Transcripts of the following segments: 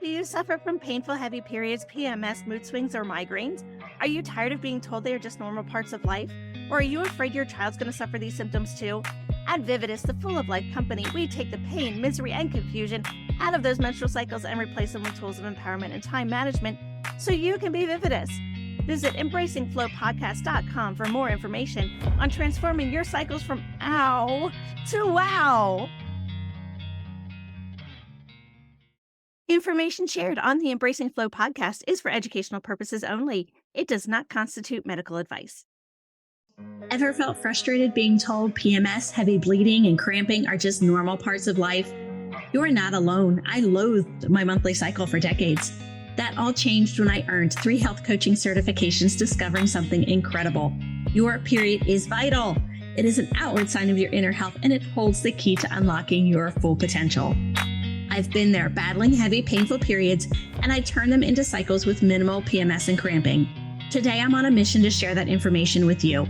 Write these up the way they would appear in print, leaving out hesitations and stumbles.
Do you suffer from painful, heavy periods, PMS, mood swings, or migraines? Are you tired of being told they are just normal parts of life? Or are you afraid your child's going to suffer these symptoms too? At Vividus, the full of life company, we take the pain, misery, and confusion out of those menstrual cycles and replace them with tools of empowerment and time management so you can be Vividus. Visit embracingflowpodcast.com for more information on transforming your cycles from ow to wow. Information shared on the Embracing Flow podcast is for educational purposes only. It does not constitute medical advice. Ever felt frustrated being told PMS, heavy bleeding, and cramping are just normal parts of life? You're not alone. I loathed my monthly cycle for decades. That all changed when I earned 3 health coaching certifications discovering something incredible. Your period is vital. It is an outward sign of your inner health, and it holds the key to unlocking your full potential. I've been there battling heavy, painful periods, and I turn them into cycles with minimal PMS and cramping. Today, I'm on a mission to share that information with you.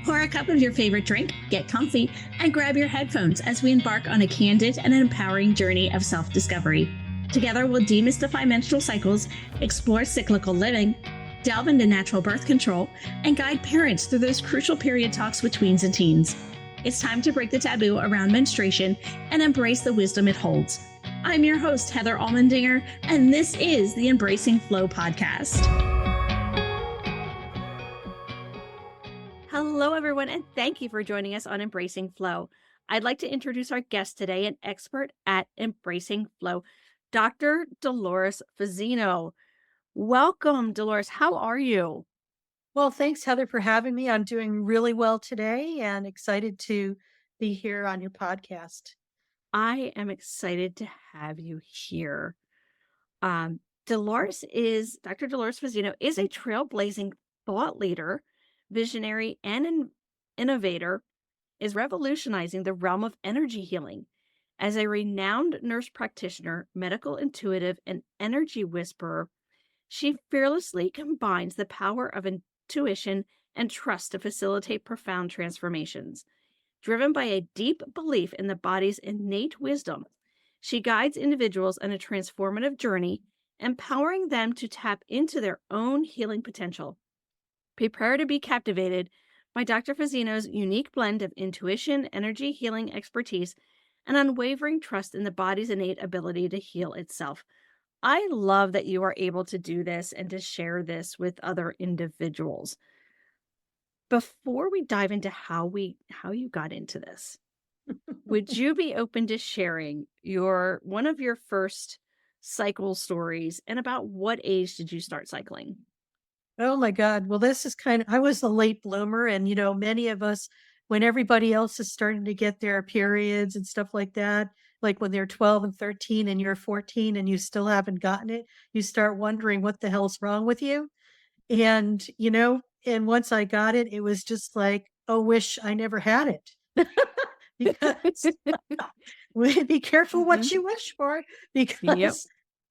Pour a cup of your favorite drink, get comfy, and grab your headphones as we embark on a candid and empowering journey of self-discovery. Together, we'll demystify menstrual cycles, explore cyclical living, delve into natural birth control, and guide parents through those crucial period talks with tweens and teens. It's time to break the taboo around menstruation and embrace the wisdom it holds. I'm your host, Heather Almendinger, and this is the Embracing Flow podcast. Hello, everyone, and thank you for joining us on Embracing Flow. I'd like to introduce our guest today, an expert at Embracing Flow, Dr. Dolores Fazzino. Welcome, Dolores. How are you? Well, thanks, Heather, for having me. I'm doing really well today and excited to be here on your podcast. I am excited to have you here. Dr. Dolores Fazzino is a trailblazing thought leader, visionary, and an innovator, is revolutionizing the realm of energy healing. As a renowned nurse practitioner, medical intuitive, and energy whisperer, she fearlessly combines the power of intuition and trust to facilitate profound transformations. Driven by a deep belief in the body's innate wisdom, she guides individuals on a transformative journey, empowering them to tap into their own healing potential. Prepare to be captivated by Dr. Fazzino's unique blend of intuition, energy healing expertise, and unwavering trust in the body's innate ability to heal itself. I love that you are able to do this and to share this with other individuals. Before we dive into how you got into this, would you be open to sharing one of your first cycle stories, and about what age did you start cycling? Oh my God. Well, this is I was a late bloomer, and many of us, when everybody else is starting to get their periods and stuff like that, like when they're 12 and 13 and you're 14 and you still haven't gotten it, you start wondering what the hell's wrong with you. And, and once I got it, it was just like, oh, wish I never had it. Because be careful what you wish for, because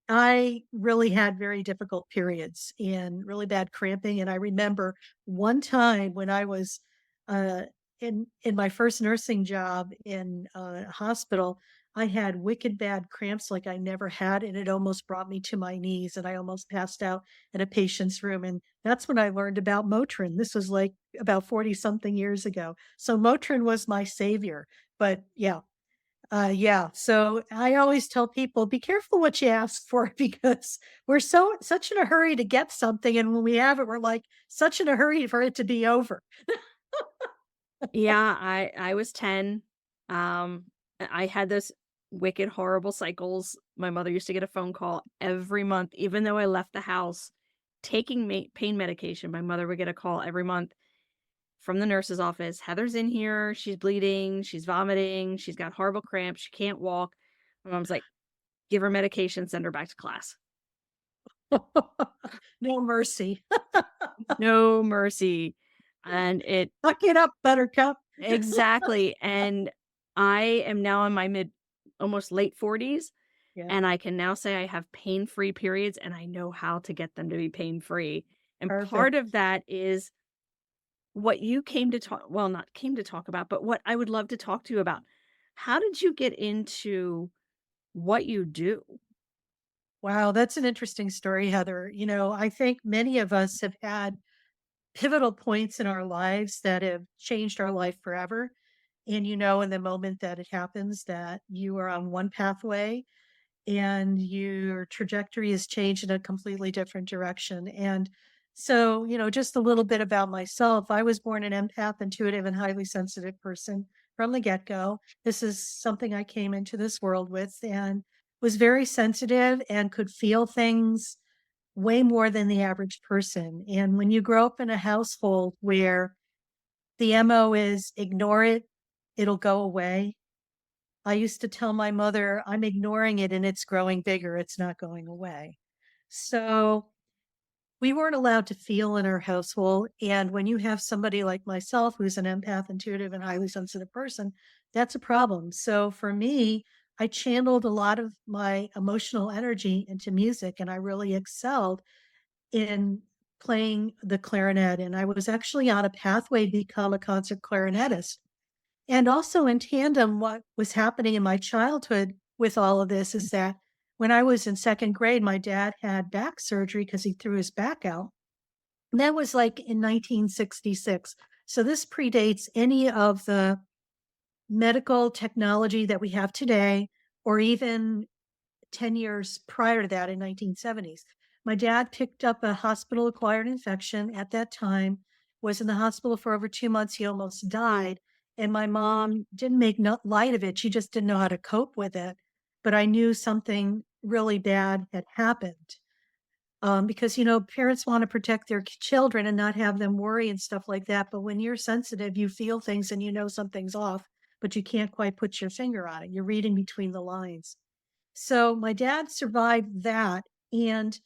I really had very difficult periods and really bad cramping. And I remember one time when I was in my first nursing job in a hospital, I had wicked bad cramps like I never had, and it almost brought me to my knees, and I almost passed out in a patient's room. And that's when I learned about Motrin. This was like about 40 something years ago. So Motrin was my savior. But yeah. So I always tell people, be careful what you ask for, because we're such in a hurry to get something. And when we have it, we're like such in a hurry for it to be over. Yeah, I was 10. I had those wicked, horrible cycles. My mother used to get a phone call every month, even though I left the house taking pain medication. My mother would get a call every month from the nurse's office. Heather's in here. She's bleeding. She's vomiting. She's got horrible cramps. She can't walk. My mom's like, give her medication, send her back to class. No mercy. No mercy. And Suck it up, buttercup. Exactly. And I am now in my almost late 40s. Yeah. And I can now say I have pain-free periods, and I know how to get them to be pain-free. And Perfect. part of that is what you not came to talk about, but what I would love to talk to you about. How did you get into what you do? Wow, that's an interesting story, Heather. I think many of us have had pivotal points in our lives that have changed our life forever. And in the moment that it happens, that you are on one pathway and your trajectory has changed in a completely different direction. And so, just a little bit about myself. I was born an empath, intuitive, and highly sensitive person from the get go. This is something I came into this world with and was very sensitive and could feel things way more than the average person. And when you grow up in a household where the MO is ignore it, it'll go away. I used to tell my mother, I'm ignoring it and it's growing bigger. It's not going away. So we weren't allowed to feel in our household. And when you have somebody like myself, who's an empath, intuitive, and highly sensitive person, that's a problem. So for me, I channeled a lot of my emotional energy into music and I really excelled in playing the clarinet. And I was actually on a pathway to become a concert clarinetist. And also in tandem, what was happening in my childhood with all of this is that when I was in second grade, my dad had back surgery because he threw his back out. And that was like in 1966. So this predates any of the medical technology that we have today, or even 10 years prior to that in 1970s. My dad picked up a hospital acquired infection at that time, was in the hospital for over 2 months. He almost died. And my mom didn't make no light of it. She just didn't know how to cope with it. But I knew something really bad had happened. Because, parents want to protect their children and not have them worry and stuff like that. But when you're sensitive, you feel things and you know something's off, but you can't quite put your finger on it. You're reading between the lines. So my dad survived that. And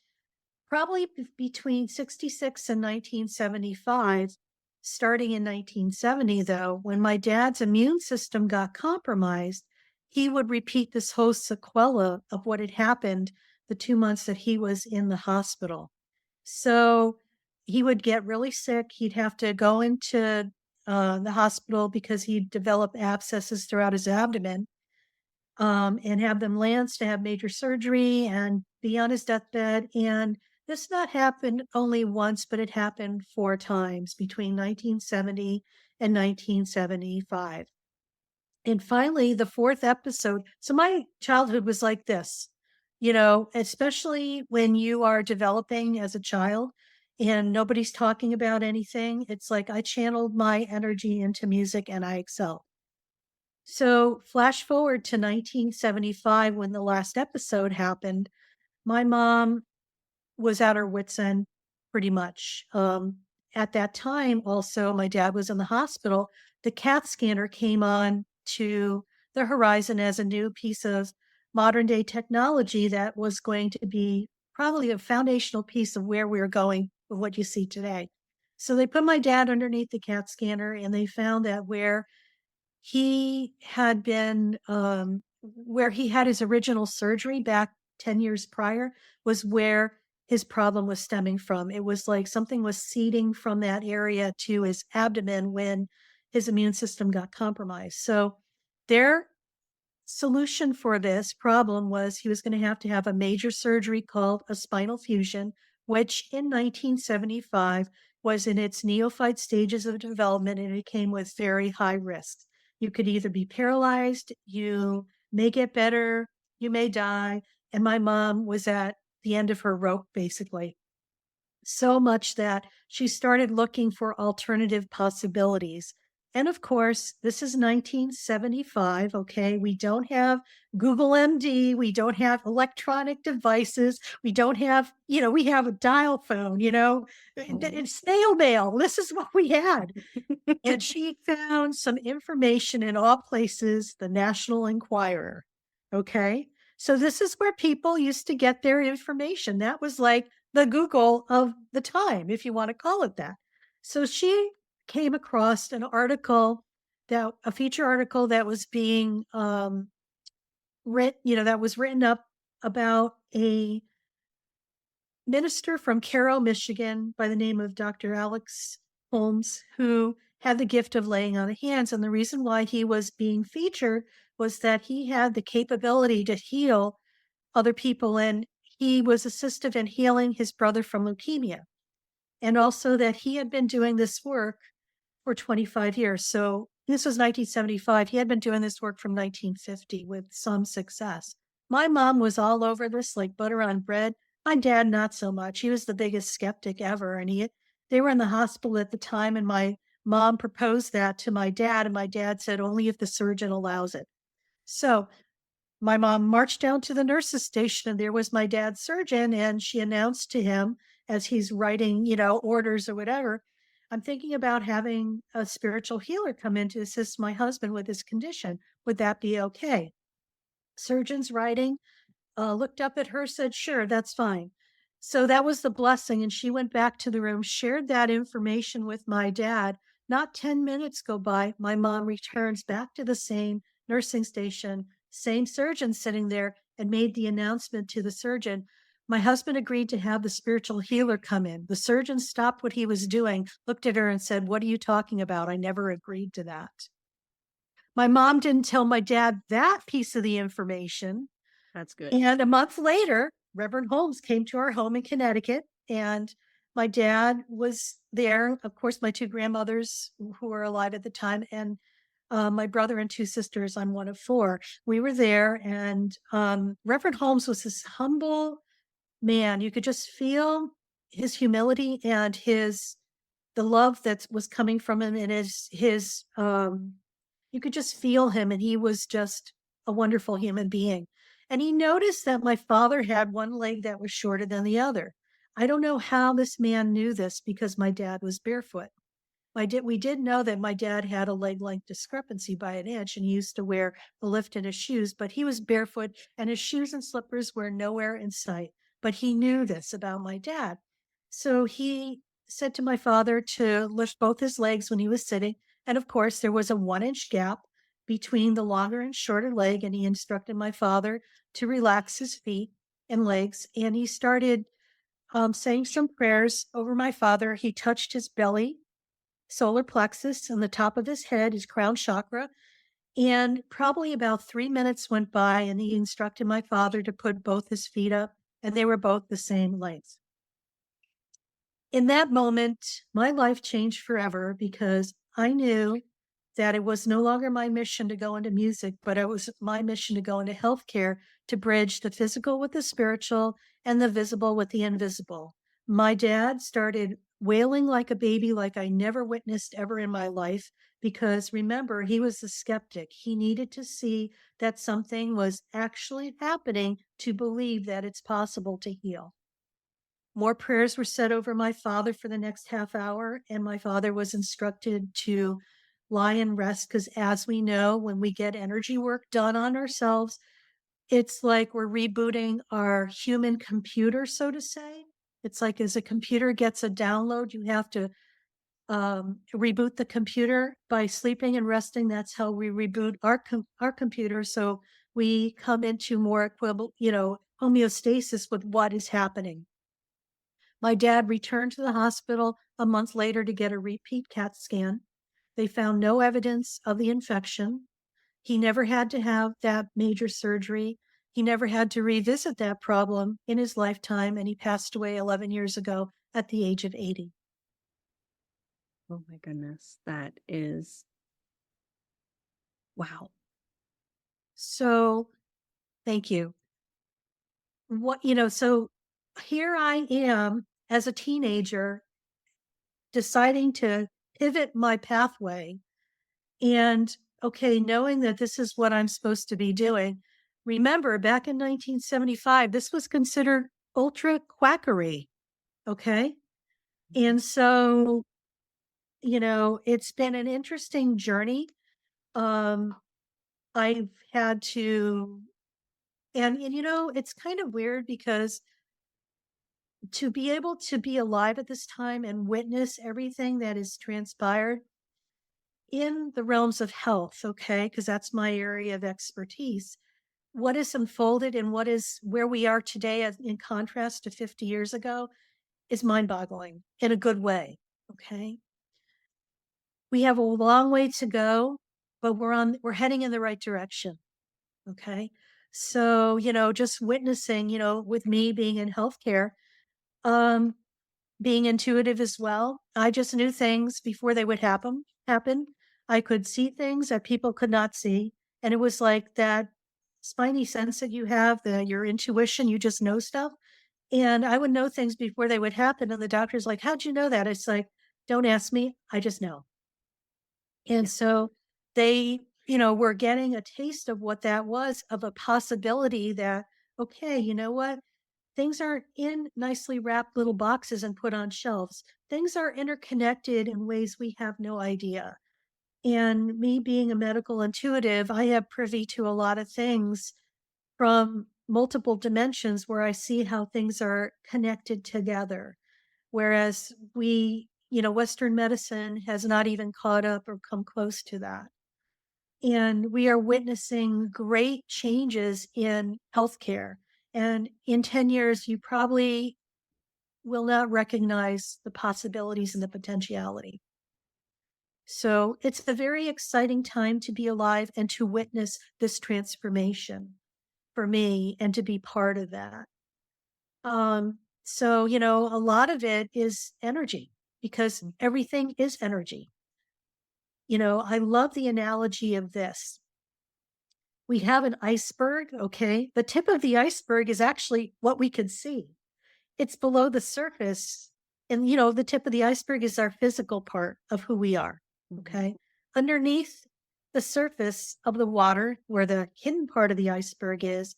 probably between 66 and 1975, starting in 1970, though, when my dad's immune system got compromised, he would repeat this whole sequela of what had happened the 2 months that he was in the hospital. So he would get really sick. He'd have to go into the hospital because he developed abscesses throughout his abdomen, and have them lanced to have major surgery and be on his deathbed. And this not happened only once, but it happened 4 times between 1970 and 1975. And finally, the fourth episode. So my childhood was like this, especially when you are developing as a child and nobody's talking about anything. It's like I channeled my energy into music and I excelled. So, flash forward to 1975 when the last episode happened. My mom was at her wits' end pretty much. At that time, also, my dad was in the hospital. The CAT scanner came on to the horizon as a new piece of modern day technology that was going to be probably a foundational piece of where we're going with what you see today. So, they put my dad underneath the CAT scanner and they found that he had been, where he had his original surgery back 10 years prior was where his problem was stemming from. It was like something was seeding from that area to his abdomen when his immune system got compromised. So their solution for this problem was he was going to have a major surgery called a spinal fusion, which in 1975 was in its neophyte stages of development and it came with very high risks. You could either be paralyzed, you may get better, you may die. And my mom was at the end of her rope, basically. So much that she started looking for alternative possibilities. And of course, this is 1975. Okay. We don't have Google MD. We don't have electronic devices. We don't have, we have a dial phone, and snail mail. This is what we had. And she found some information in all places, the National Enquirer. Okay. So this is where people used to get their information. That was like the Google of the time, if you want to call it that. So she came across a feature article that was being that was written up about a minister from Cairo, Michigan, by the name of Dr. Alex Holmes, who had the gift of laying on of hands. And the reason why he was being featured was that he had the capability to heal other people. And he was assistive in healing his brother from leukemia, and also that he had been doing this work for 25 years. So this was 1975. He had been doing this work from 1950 with some success. My mom was all over this like butter on bread. My dad, not so much. He was the biggest skeptic ever. And they were in the hospital at the time. And my mom proposed that to my dad. And my dad said, only if the surgeon allows it. So my mom marched down to the nurse's station, and there was my dad's surgeon, and she announced to him as he's writing, orders or whatever, I'm thinking about having a spiritual healer come in to assist my husband with his condition. Would that be okay? Surgeon's writing, looked up at her, said, sure, that's fine. So that was the blessing. And she went back to the room, shared that information with my dad. Not 10 minutes go by. My mom returns back to the same nursing station, same surgeon sitting there, and made the announcement to the surgeon. My husband agreed to have the spiritual healer come in. The surgeon stopped what he was doing, looked at her, and said, what are you talking about? I never agreed to that. My mom didn't tell my dad that piece of the information. That's good. And a month later, Reverend Holmes came to our home in Connecticut, and my dad was there. Of course, my two grandmothers who were alive at the time, and my brother and two sisters. I'm one of four. We were there, and Reverend Holmes was this humble man. You could just feel his humility and the love that was coming from him, and his you could just feel him, and he was just a wonderful human being. And he noticed that my father had one leg that was shorter than the other. I don't know how this man knew this because my dad was barefoot. We did know that my dad had a leg length discrepancy by an inch, and he used to wear the lift in his shoes, but he was barefoot and his shoes and slippers were nowhere in sight. But he knew this about my dad. So he said to my father to lift both his legs when he was sitting. And of course, there was a 1 inch gap between the longer and shorter leg. And he instructed my father to relax his feet and legs. And he started saying some prayers over my father. He touched his belly, solar plexus, and the top of his head, his crown chakra. And probably about 3 minutes went by, and he instructed my father to put both his feet up, and they were both the same length. In that moment, my life changed forever because I knew that it was no longer my mission to go into music, but it was my mission to go into healthcare to bridge the physical with the spiritual and the visible with the invisible. My dad started wailing like a baby, like I never witnessed ever in my life, because remember, he was a skeptic. He needed to see that something was actually happening to believe that it's possible to heal. More prayers were said over my father for the next half hour, and my father was instructed to lie and rest because, as we know, when we get energy work done on ourselves, it's like we're rebooting our human computer, so to say. It's like as a computer gets a download, you have to reboot the computer by sleeping and resting. That's how we reboot our computer. So we come into more equivalent, homeostasis with what is happening. My dad returned to the hospital a month later to get a repeat CAT scan. They found no evidence of the infection. He never had to have that major surgery. He never had to revisit that problem in his lifetime, and he passed away 11 years ago at the age of 80. Oh my goodness. That is wow. So thank you. So here I am as a teenager deciding to pivot my pathway and, okay, knowing that this is what I'm supposed to be doing. Remember, back in 1975, this was considered ultra quackery. Okay. And so, it's been an interesting journey. Um, I've had to, it's kind of weird because to be able to be alive at this time and witness everything that has transpired in the realms of health, okay, because that's my area of expertise. What is unfolded and where we are today in contrast to 50 years ago is mind-boggling in a good way, okay? We have a long way to go, but we're heading in the right direction, okay? So, just witnessing, with me being in healthcare, um, being intuitive as well, I just knew things before they would happen. I could see things that people could not see. And it was like that spidey sense that you have, your intuition, you just know stuff. And I would know things before they would happen. And the doctor's like, how'd you know that? It's like, don't ask me. I just know. And Yeah. so they, were getting a taste of what that was, of a possibility that, okay, you know what? Things aren't in nicely wrapped little boxes and put on shelves. Things are interconnected in ways we have no idea. And me being a medical intuitive, I have privy to a lot of things from multiple dimensions where I see how things are connected together. Whereas Western medicine has not even caught up or come close to that. And we are witnessing great changes in healthcare. And in 10 years, you probably will not recognize the possibilities and the potentiality. So it's a very exciting time to be alive and to witness this transformation for me and to be part of that. So, a lot of it is energy because everything is energy. I love the analogy of this. We have an iceberg, okay? The tip of the iceberg is actually what we can see. It's below the surface. And, the tip of the iceberg is our physical part of who we are, Mhm. okay? Underneath the surface of the water, where the hidden part of the iceberg is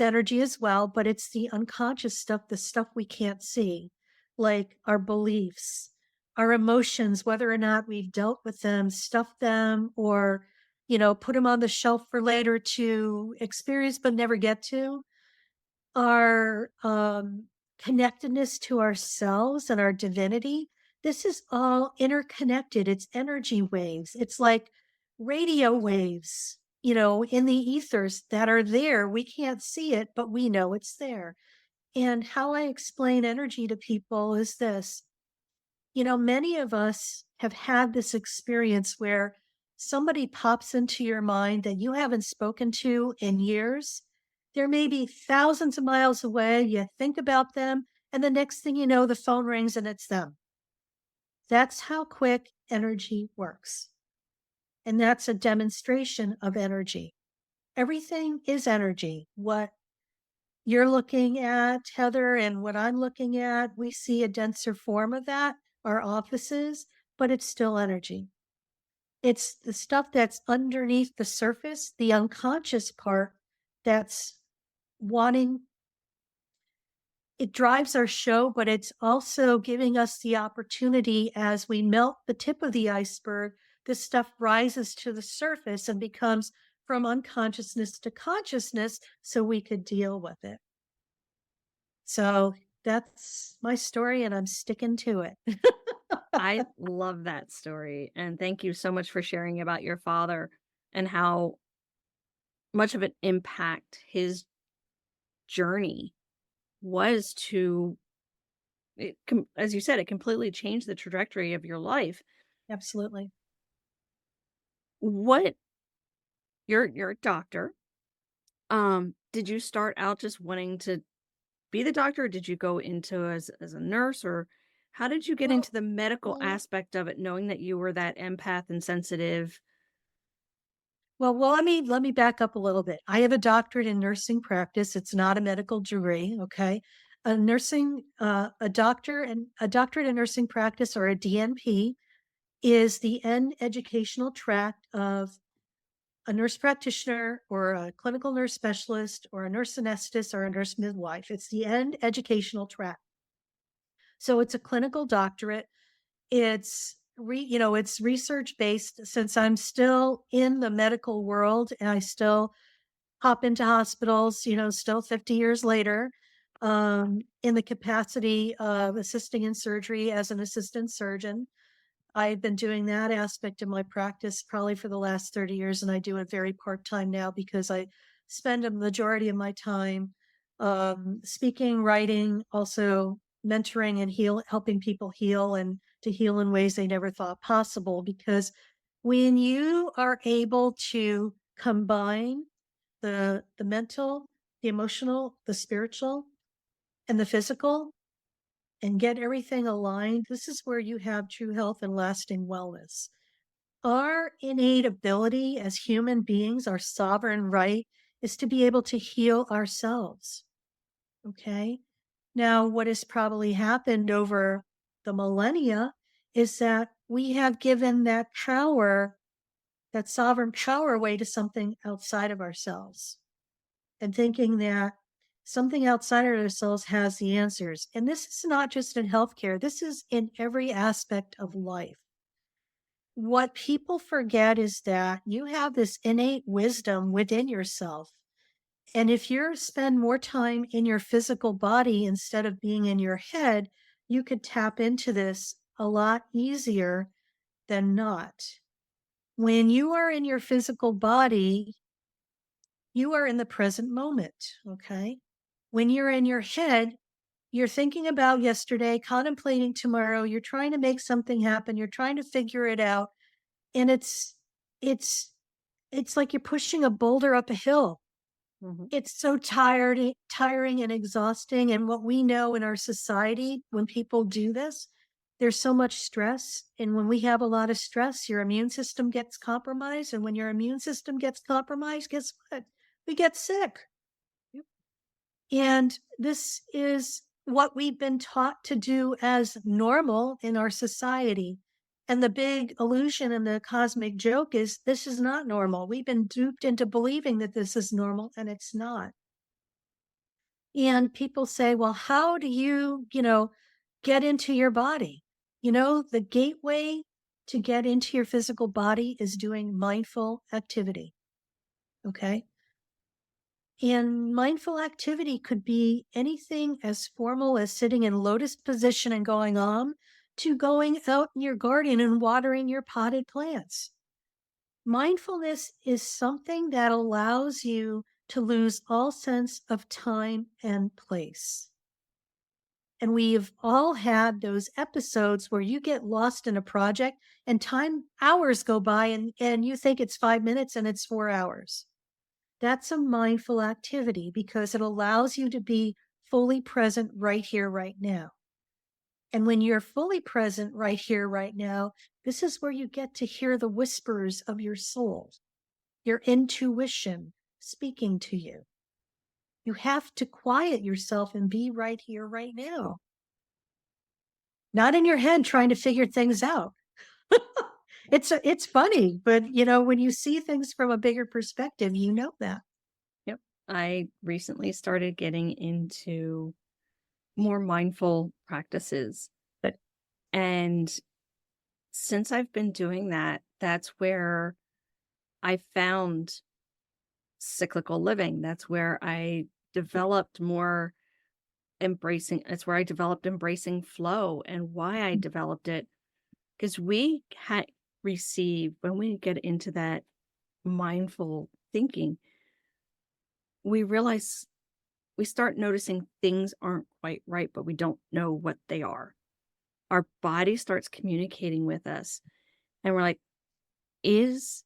energy as well, but it's the unconscious stuff, the stuff we can't see, like our beliefs, our emotions, whether or not we've dealt with them, stuffed them, or, put them on the shelf for later to experience but never get to, our connectedness to ourselves and our divinity. This is all interconnected. It's energy waves. It's like radio waves, in the ethers that are there. We can't see it, but we know it's there. And how I explain energy to people is this. Many of us have had this experience where somebody pops into your mind that you haven't spoken to in years. They're maybe thousands of miles away. You think about them, and the next thing you know, the phone rings and it's them. That's how quick energy works. And that's a demonstration of energy. Everything is energy. What you're looking at, Heather, and what I'm looking at, we see a denser form of that, our offices, but it's still energy. It's the stuff that's underneath the surface, the unconscious part that's wanting, it drives our show, but it's also giving us the opportunity as we melt the tip of the iceberg, this stuff rises to the surface and becomes from unconsciousness to consciousness so we could deal with it. So that's my story and I'm sticking to it. I love that story. And thank you so much for sharing about your father and how much of an impact his journey was to as you said, it completely changed the trajectory of your life. Absolutely. What you're a doctor. Did you start out just wanting to be the doctor? Or did you go into as a nurse, or how did you get Well, into the medical well, aspect of it, knowing that you were that empath and sensitive? well, let me back up a little bit. I have a doctorate in nursing practice. It's not a medical degree, okay? A doctorate in nursing practice, or a DNP, is the end educational tract of a nurse practitioner or a clinical nurse specialist or a nurse anesthetist or a nurse midwife. It's the end educational tract. So it's a clinical doctorate. It's research based. Since I'm still in the medical world and I still hop into hospitals, still 50 years later, in the capacity of assisting in surgery as an assistant surgeon. I've been doing that aspect of my practice probably for the last 30 years, and I do it very part time now because I spend a majority of my time speaking, writing, also mentoring and helping people heal and to heal in ways they never thought possible. Because when you are able to combine the mental, the emotional, the spiritual, and the physical, and get everything aligned, this is where you have true health and lasting wellness. Our innate ability as human beings, our sovereign right, is to be able to heal ourselves. Okay. Now, what has probably happened over the millennia is that we have given that power, that sovereign power away to something outside of ourselves and thinking that something outside of ourselves has the answers. And this is not just in healthcare, this is in every aspect of life. What people forget is that you have this innate wisdom within yourself. And if you spend more time in your physical body instead of being in your head, you could tap into this a lot easier than not. When you are in your physical body, you are in the present moment. Okay. When you're in your head, you're thinking about yesterday, contemplating tomorrow, you're trying to make something happen, you're trying to figure it out. And it's it's like you're pushing a boulder up a hill. Mhm. It's so tiring and exhausting, and what we know in our society, when people do this, there's so much stress, and when we have a lot of stress, your immune system gets compromised, and when your immune system gets compromised, guess what? We get sick. Yep. And this is what we've been taught to do as normal in our society. And the big illusion and the cosmic joke is this is not normal. We've been duped into believing that this is normal, and it's not. And people say, well, how do you get into your body? The gateway to get into your physical body is doing mindful activity. Okay. And mindful activity could be anything as formal as sitting in lotus position and going on to going out in your garden and watering your potted plants. Mindfulness is something that allows you to lose all sense of time and place. And we've all had those episodes where you get lost in a project and hours go by and you think it's 5 minutes and it's 4 hours. That's a mindful activity because it allows you to be fully present right here, right now. And when you're fully present right here, right now, this is where you get to hear the whispers of your soul, your intuition speaking to you. You have to quiet yourself and be right here, right now. Not in your head trying to figure things out. It's funny, but when you see things from a bigger perspective, you know that. Yep. I recently started getting into more mindful practices. But And since I've been doing that, that's where I found cyclical living. That's where I developed more it's where I developed embracing flow and why I developed it. Because receive, when we get into that mindful thinking, we realize we start noticing things aren't quite right, but we don't know what they are. Our body starts communicating with us, and we're like, is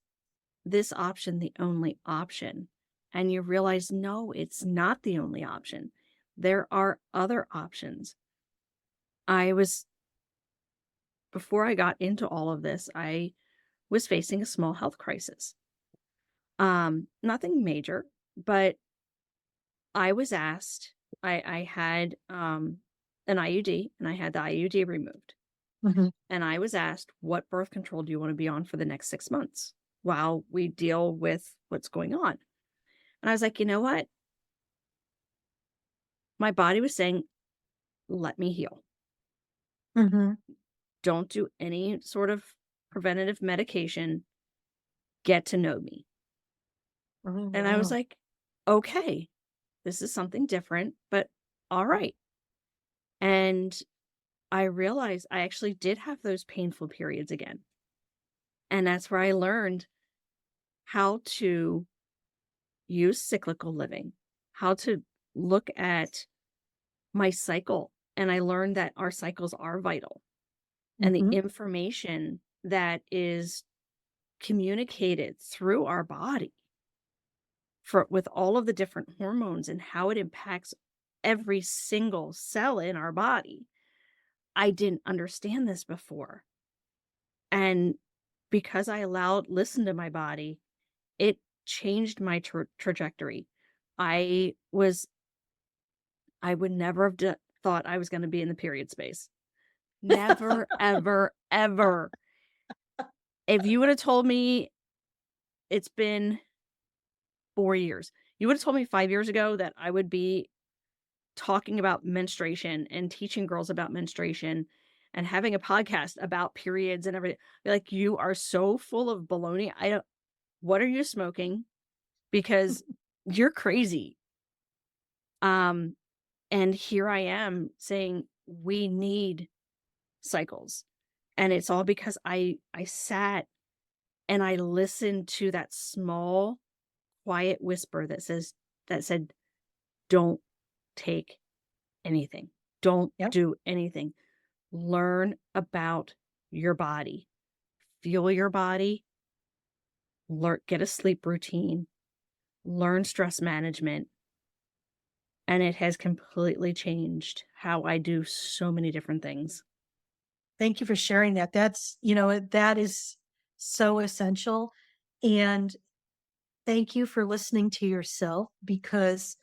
this option the only option? And you realize, no, it's not the only option. There are other options. I was, before I got into all of this, I was facing a small health crisis. Nothing major, but I was asked, I had an IUD and I had the IUD removed. Mhm. And I was asked, what birth control do you want to be on for the next 6 months while we deal with what's going on? And I was like, you know what? My body was saying, let me heal. Mhm. Don't do any sort of preventative medication. Get to know me. Oh, And I was wow. like, okay, this is something different, but all right. And I realized I actually did have those painful periods again. And that's where I learned how to use cyclical living, how to look at my cycle. And I learned that our cycles are vital. And the Mhm. information that is communicated through our body for with all of the different hormones and how it impacts every single cell in our body. I didn't understand this before. And because I allowed listen to my body, it changed my trajectory. I was I would never have thought I was going to be in the period space. Never, ever, ever. If you would have told me it's been 4 years, you would have told me 5 years ago that I would be talking about menstruation and teaching girls about menstruation and having a podcast about periods and everything. Be like, you are so full of baloney. I don't, what are you smoking? Because you're crazy. Um, and here I am saying we need cycles. And it's all because I sat and I listened to that small, quiet whisper that said, don't take anything. Don't Yep. do anything. Learn about your body. Feel your body. Get a sleep routine. Learn stress management. And it has completely changed how I do so many different things. Thank you for sharing that. That's, that is so essential. And thank you for listening to yourself because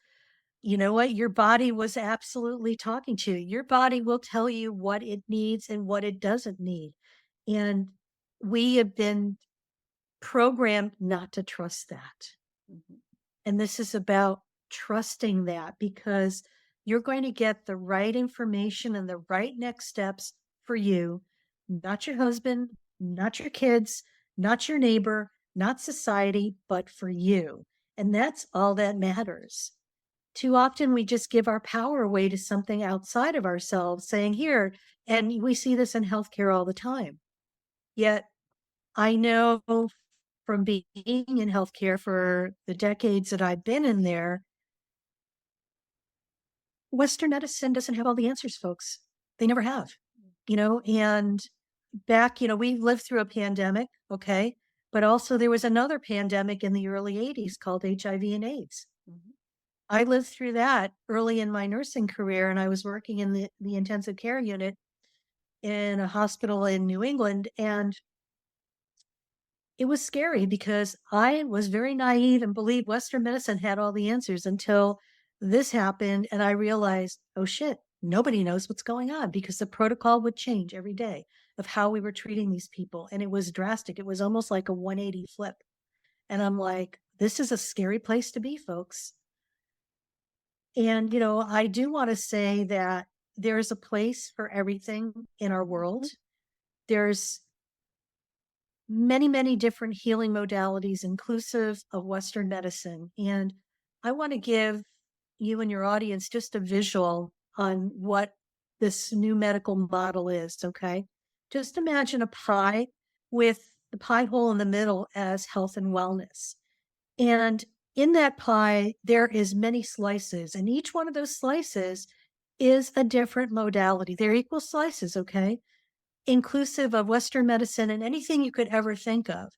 you know what? Your body was absolutely talking to you. Your body will tell you what it needs and what it doesn't need. And we have been programmed not to trust that. Mhm. And this is about trusting that because you're going to get the right information and the right next steps for you, not your husband, not your kids, not your neighbor, not society, but for you. And that's all that matters. Too often we just give our power away to something outside of ourselves, saying, here, and we see this in healthcare all the time. Yet I know from being in healthcare for the decades that I've been in there, Western medicine doesn't have all the answers, folks. They never have, and back, we lived through a pandemic, okay? But also there was another pandemic in the early 80s called HIV and AIDS. Mhm. I lived through that early in my nursing career, and I was working in the intensive care unit in a hospital in New England. And it was scary because I was very naive and believed Western medicine had all the answers until this happened. And I realized, oh shit, nobody knows what's going on because the protocol would change every day of how we were treating these people. And it was drastic. It was almost like a 180 flip. And I'm like, this is a scary place to be, folks. And, I do want to say that there's a place for everything in our world. There's many, many different healing modalities, inclusive of Western medicine. And I want to give you and your audience just a visual on what this new medical model is. Okay. Just imagine a pie with the pie hole in the middle as health and wellness. And in that pie, there is many slices, and each one of those slices is a different modality. They're equal slices, okay? Inclusive of Western medicine and anything you could ever think of.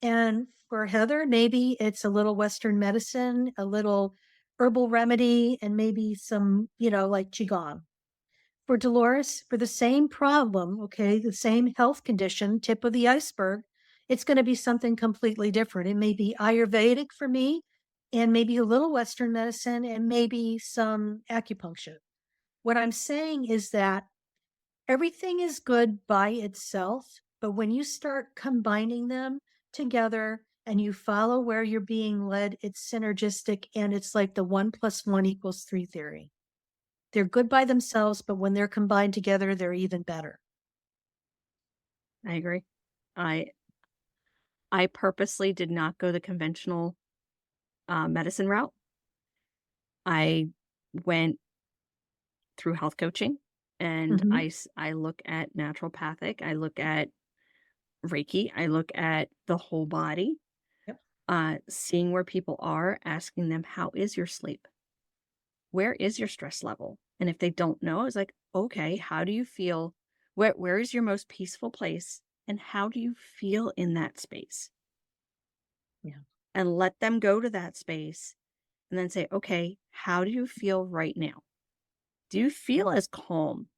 And for Heather, maybe it's a little Western medicine, a little herbal remedy, and maybe some, like Qigong. For Dolores, for the same problem, okay, the same health condition, tip of the iceberg, it's going to be something completely different. It may be Ayurvedic for me, and maybe a little Western medicine, and maybe some acupuncture. What I'm saying is that everything is good by itself, but when you start combining them together and you follow where you're being led, it's synergistic and it's like the 1+1 = 3 theory. They're good by themselves, but when they're combined together, they're even better. I agree. I I purposely did not go the conventional medicine route. I went through health coaching, and Mhm. I look at naturopathic. I look at Reiki. I look at the whole body. Yep. Seeing where people are, asking them, how is your sleep? Where is your stress level? And if they don't know, it's like, okay, how do you feel? Where is your most peaceful place? And how do you feel in that space? Yeah. and let them go to that space and then say, okay, how do you feel right now? Do you feel as calm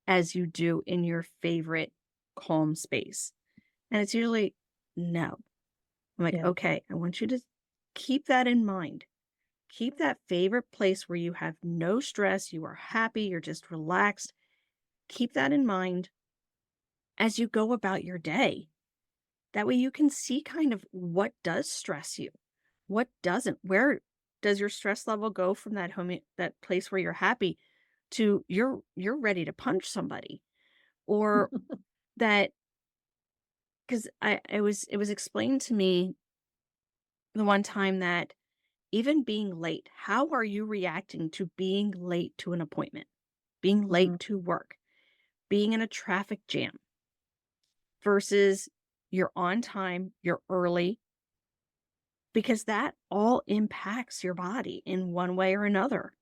as you do in your favorite calm space? And it's usually no. I'm like, Yeah. okay, I want you to keep that in mind. Keep that favorite place where you have no stress, you are happy, you're just relaxed. Keep that in mind as you go about your day. That way you can see kind of what does stress you, what doesn't. Where does your stress level go from that place where you're happy to you're ready to punch somebody, or that because it was explained to me the one time that even being late, how are you reacting to being late to an appointment, being Mhm. late to work, being in a traffic jam versus you're on time, you're early, because that all impacts your body in one way or another.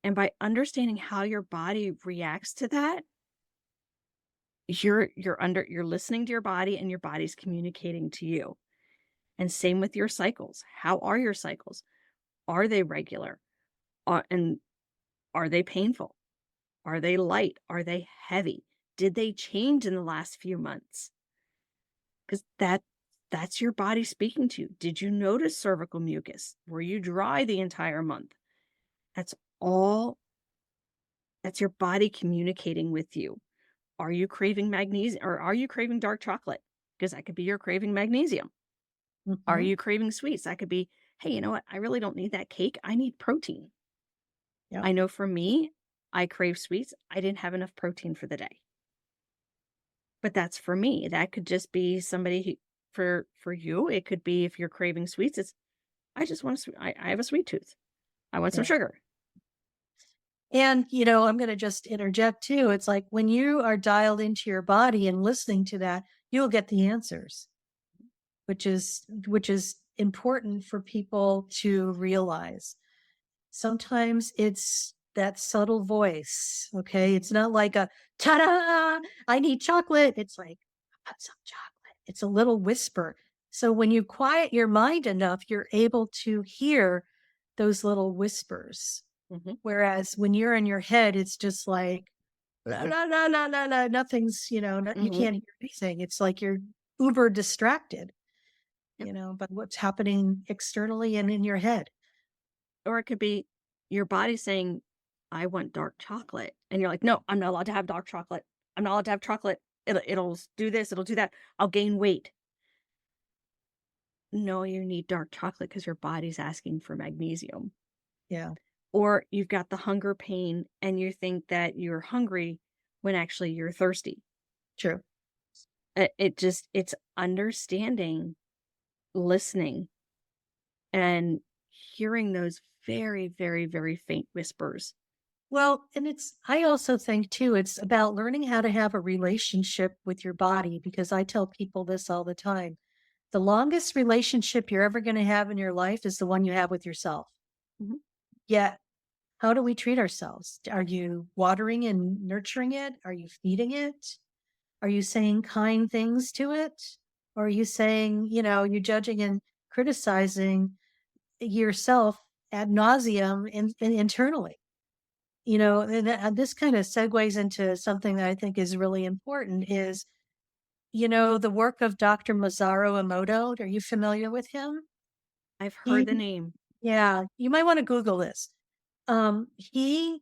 And by understanding how your body reacts to that, you're listening to your body and your body's communicating to you. And same with your cycles. How are your cycles? Are they regular? And are they painful? Are they light? Are they heavy? Did they change in the last few months? Because that's your body speaking to you. Did you notice cervical mucus? Were you dry the entire month? That's all that's your body communicating with you. Are you craving magnesium, or are you craving dark chocolate? Because that could be you're craving magnesium. Are Mhm. you craving sweets? That could be, hey, you know what? I really don't need that cake. I need protein. Yep. I know for me, I crave sweets. I didn't have enough protein for the day. But that's for me. That could just be somebody who, for you, it could be if you're craving sweets, it's I just want to I have a sweet tooth. I want some Yeah. sugar. And, I'm going to just interject too. It's like when you are dialed into your body and listening to that, you'll get the answers, which is important for people to realize. Sometimes it's that subtle voice. Okay. It's not like a ta-da, I need chocolate. It's like, I want some chocolate. It's a little whisper. So when you quiet your mind enough, you're able to hear those little whispers. Mhm. Whereas when you're in your head, it's just like, "La, la, la, la, la, la," nothing's, you Mhm. can't hear anything. It's like you're uber distracted, Yep. by what's happening externally and in your head. Or it could be your body saying, "I want dark chocolate." And you're like, "No, I'm not allowed to have dark chocolate. I'm not allowed to have chocolate. It'll do this, it'll do that. I'll gain weight." No, you need dark chocolate because your body's asking for magnesium. Yeah, Or you've got the hunger pain and you think that you're hungry when actually you're thirsty. true. It's understanding, listening, and hearing those very, very, very faint whispers. Well, and I also think too, it's about learning how to have a relationship with your body because I tell people this all the time. The longest relationship you're ever going to have in your life is the one you have with yourself. Mhm, Yet, how do we treat ourselves? Are you watering and nurturing it? Are you feeding it? Are you saying kind things to it? Or are you saying, you judging and criticizing yourself ad nauseum internally? And this kind of segues into something that I think is really important is, the work of Dr. Masaru Emoto. Are you familiar with him? I've heard He, the name. yeah, you might want to Google this. He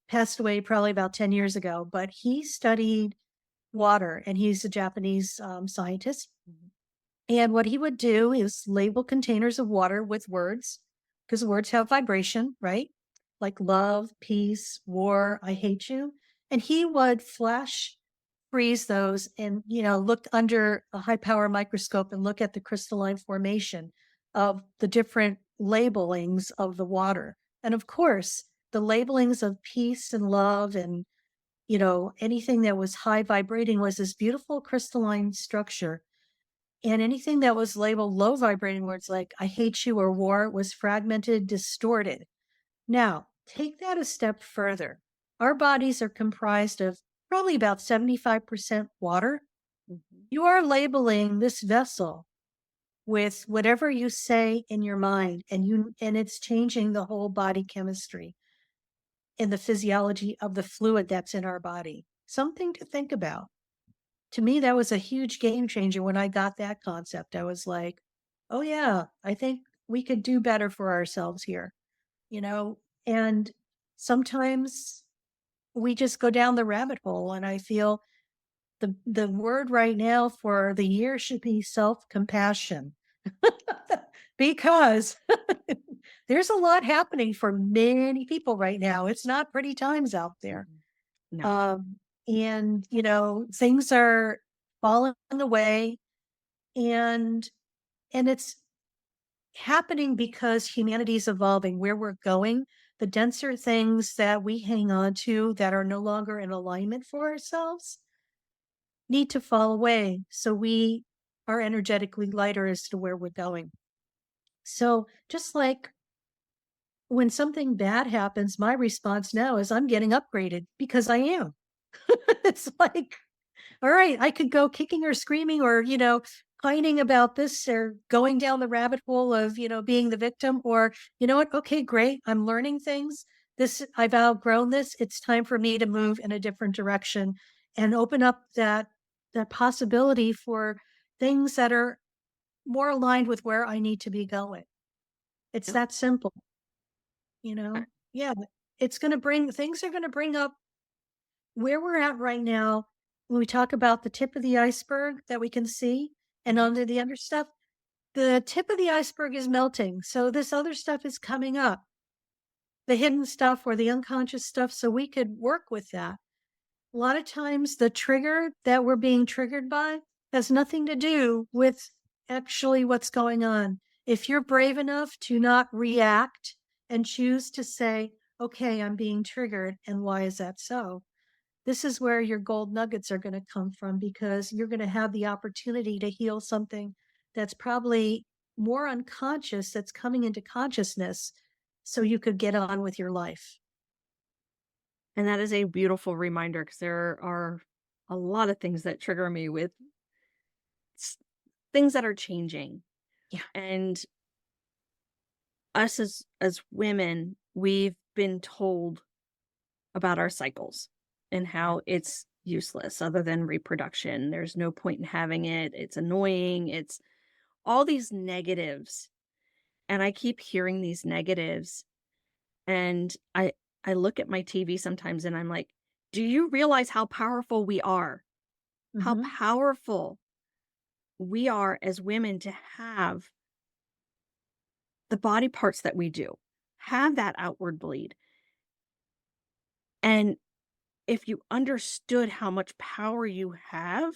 passed away probably about 10 years ago, but he studied water and he's a Japanese scientist. Mhm, And what he would do is label containers of water with words because words have vibration, right? Like love, peace, war, I hate you. And he would flash freeze those and, look under a high power microscope and look at the crystalline formation of the different labelings of the water. And of course, the labelings of peace and love and, anything that was high vibrating was this beautiful crystalline structure, and anything that was labeled low vibrating words like I hate you or war was fragmented, distorted. Now, take that a step further. Our bodies are comprised of probably about 75% water. mhm, You are labeling this vessel with whatever you say in your mind, and it's changing the whole body chemistry and the physiology of the fluid that's in our body. Something to think about. To me, that was a huge game changer when I got that concept. I was like, oh, yeah, I think we could do better for ourselves here, you know? And sometimes we just go down the rabbit hole. And I feel the word right now for the year should be self-compassion because there's a lot happening for many people right now. It's not pretty times out there. Mhm. No. And, things are falling away and it's happening because humanity's evolving where we're going. The denser things that we hang on to that are no longer in alignment for ourselves need to fall away so we are energetically lighter as to where we're going. So just like when something bad happens, my response now is I'm getting upgraded because I am. It's like, all right, I could go kicking or screaming or, whining about this or going down the rabbit hole of, being the victim or, you know what? Okay, great. I'm learning things. I've outgrown this. It's time for me to move in a different direction and open up that possibility for things that are more aligned with where I need to be going. It's Yep. that simple, Uh, Yeah, things are going to bring up where we're at right now, when we talk about the tip of the iceberg that we can see and mhm. under the other stuff, the tip of the iceberg is melting. So this other stuff is coming up, the hidden stuff or the unconscious stuff. So we could work with that. A lot of times the trigger that we're being triggered by has nothing to do with actually what's going on. If you're brave enough to not react and choose to say, okay, I'm being triggered. And why is that so? This is where your gold nuggets are going to come from because you're going to have the opportunity to heal something that's probably more unconscious that's coming into consciousness so you could get on with your life. And that is a beautiful reminder because there are a lot of things that trigger me with s- things that are changing. Yeah. And us as women, we've been told about our cycles and how it's useless other than reproduction. There's no point in having it. It's annoying. It's all these negatives. And I keep hearing these negatives and I look at my TV sometimes and I'm like, "Do you realize how powerful we are? How Hmm. powerful we are as women to have the body parts that we do. Have that outward bleed." And if you understood how much power you have,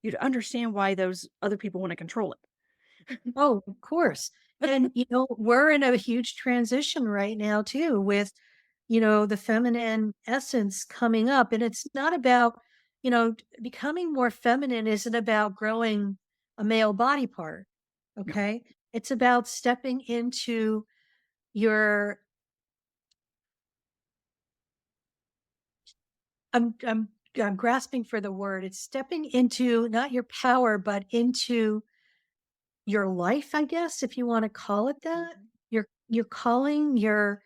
you'd understand why those other people wanna control it. Oh, of course. And, we're in a huge transition right now, too, with, the feminine essence coming up. And it's not about, becoming more feminine isn't about growing a male body part. No. Okay. It's about stepping into your, I'm, I'm grasping for the word. It's stepping into not your power, but into your life, I guess, if you want to call it that. Mhm. Your calling, your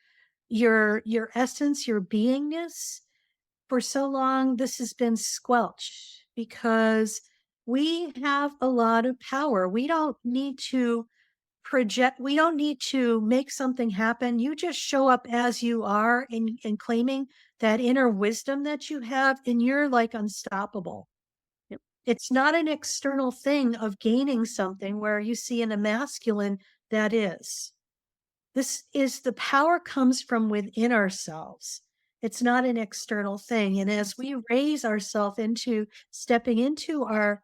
essence, your beingness. For so long, this has been squelched because we have a lot of power. We don't need to project, we don't need to make something happen. You just show up as you are and claiming that inner wisdom that you have, and you're like unstoppable. Yep. It's not an external thing of gaining something where you see in a masculine that is. This is the power comes from within ourselves. It's not an external thing. And as we raise ourselves into stepping into our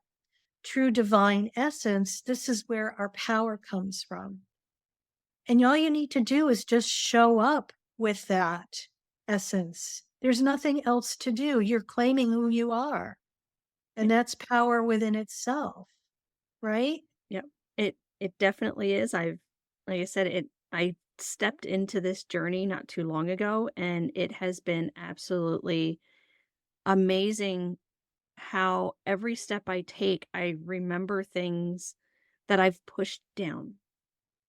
true divine essence, this is where our power comes from. And all you need to do is just show up with that essence. There's nothing else to do. You're claiming who you are. And Yep. that's power within itself, right? Yep. It definitely is. Like I said, I stepped into this journey not too long ago, and it has been absolutely amazing how every step I take, I remember things that I've pushed down,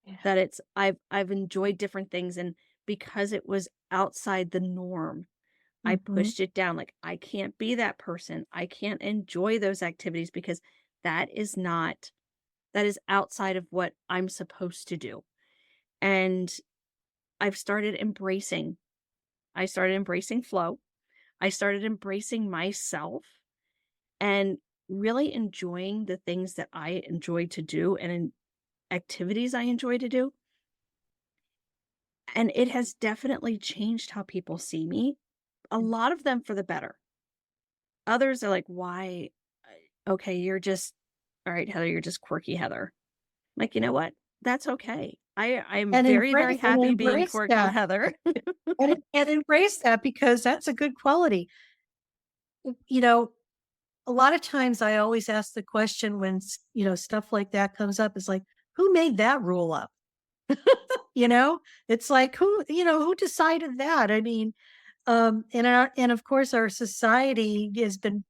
Yeah. that I've enjoyed different things, and because it was outside the norm, I Mhm. pushed it down. Like, I can't be that person. I can't enjoy those activities because that is not that is outside of what I'm supposed to do. And I've started embracing I started embracing flow. I started embracing myself and really enjoying the things that I enjoy to do and activities I enjoy to do. And it has definitely changed how people see me. A lot of them for the better. Others are like, "Why? Okay, you're just all right, Heather, you're just quirky Heather." Like, you know what? That's okay. I'm very, very And happy being embrace quirky that. Heather. And embrace that because that's a good quality. You know, a lot of times I always ask the question when, stuff like that comes up is like, who made that rule up? You know, it's like, who decided that? I mean, and of course our society has been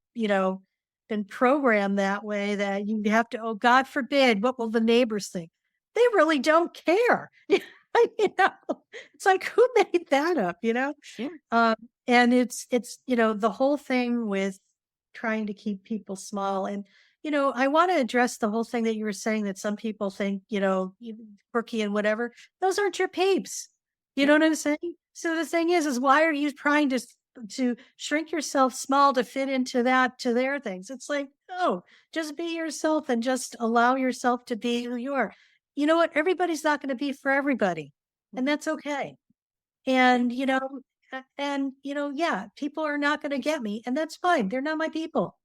programmed that way that you have to, oh, God forbid, what will the neighbors think? They really don't care. You know, it's like, who made that up, you know? Yeah, Um, and it's the whole thing with trying to keep people small. And, I want to address the whole thing that you were saying that some people think, quirky and whatever. Those aren't your peeps. You yeah, know what I'm saying? So the thing is why are you trying to shrink yourself small to fit into to their things? It's like, no, just be yourself and just allow yourself to be who you are. You know what? Everybody's not going to be for everybody. And mhm, that's okay. yeah, And, yeah, people are not going to get me, and that's fine. They're not my people.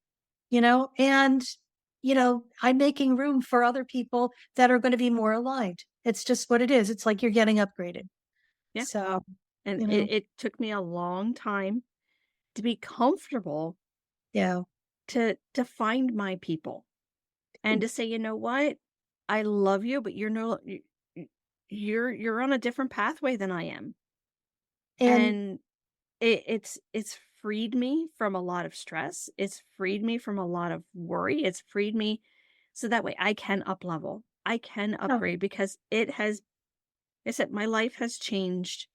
And, I'm making room for other people that are going to be more aligned. It's just what it is. It's like you're getting upgraded. yeah. So, And you know, it took me a long time to be comfortable yeah. to find my people and to say, "You know what? I love you, but you're on a different pathway than I am." And And it's freed me from a lot of stress. It's freed me from a lot of worry. It's freed me so that way I can up level. I can oh, upgrade because it has I said my life has changed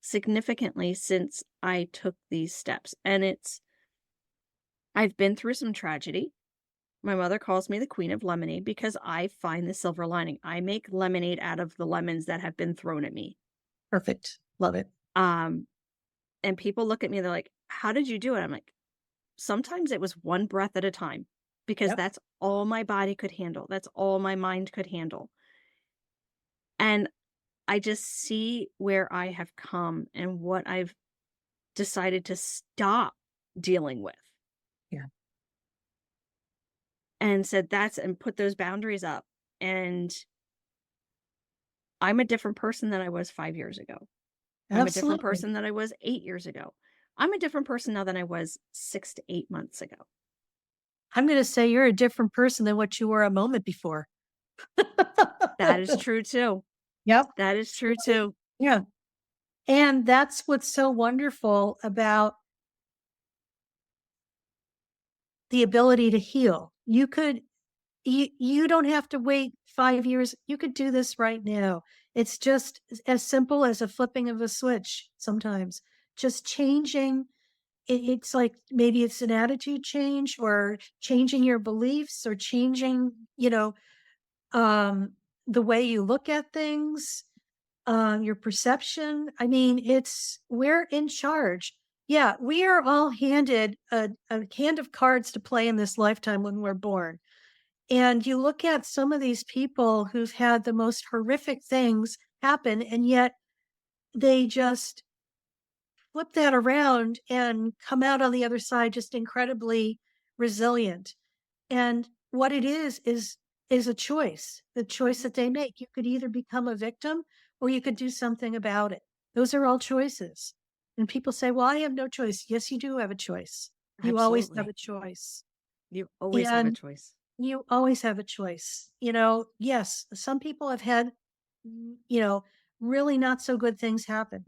significantly since I took these steps. And I've been through some tragedy. My mother calls me the queen of lemonade because I find the silver lining. I make lemonade out of the lemons that have been thrown at me. perfect. Love it. Um, and people look at me, they're like, "How did you do it?" I'm like, sometimes it was one breath at a time because Yep. that's all my body could handle. That's all my mind could handle. And I just see where I have come and what I've decided to stop dealing with Yeah. and said and put those boundaries up. And I'm a different person than I was 5 years ago. I'm a different Absolutely. person than I was 8 years ago. I'm a different person now than I was 6 to 8 months ago. I'm going to say you're a different person than what you were a moment before. That is true too. Yep. That is So, true too. yeah. And that's what's so wonderful about the ability to heal. You don't have to wait 5 years. You could do this right now. It's just as simple as a flipping of a switch sometimes. Just changing it's like maybe it's an attitude change or changing your beliefs or changing, um, the way you look at things, your perception. I mean, we're in charge. Yeah, we are all handed a hand of cards to play in this lifetime when we're born. And you look at some of these people who've had the most horrific things happen, and yet they just flip that around and come out on the other side just incredibly resilient. And what it is a choice, the choice Mhm. that they make. You could either become a victim or you could do something about it. Those are all choices. And people say, well, I have no choice. Yes, you do have a choice. You always have Absolutely. a choice. You always have a And choice. you always have a choice. Yes, some people have had, you know, really not so good things happen.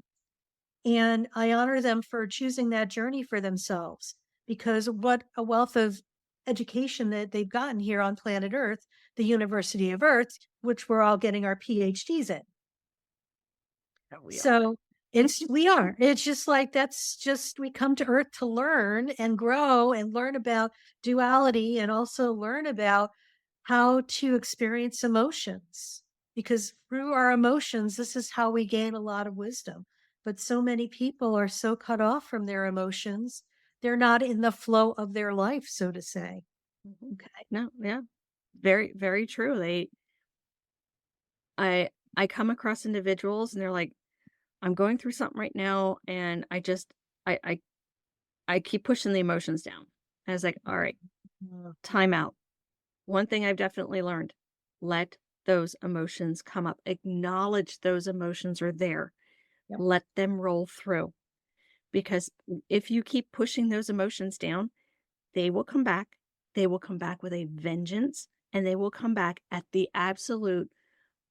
And I honor them for choosing that journey for themselves because what a wealth of education that they've gotten here on planet Earth the University of Earth, which we're all getting our PhDs in. that we are. So we are. It's just like that's just we come to Earth to learn and grow and learn about duality and also learn about how to experience emotions. Because through our emotions, this is how we gain a lot of wisdom. But so many people are so cut off from their emotions, they're not in the flow of their life, so to say. Mhm. Okay. No, yeah. Very, very true. I come across individuals and they're like, I'm going through something right now and I I I keep pushing the emotions down. I was like, all right, Mm, time out. One thing I've definitely learned, let those emotions come up. Acknowledge those emotions are there. yep. Let them roll through. Because if you keep pushing those emotions down, they will come back. They will come back with a vengeance and they will come back at the absolute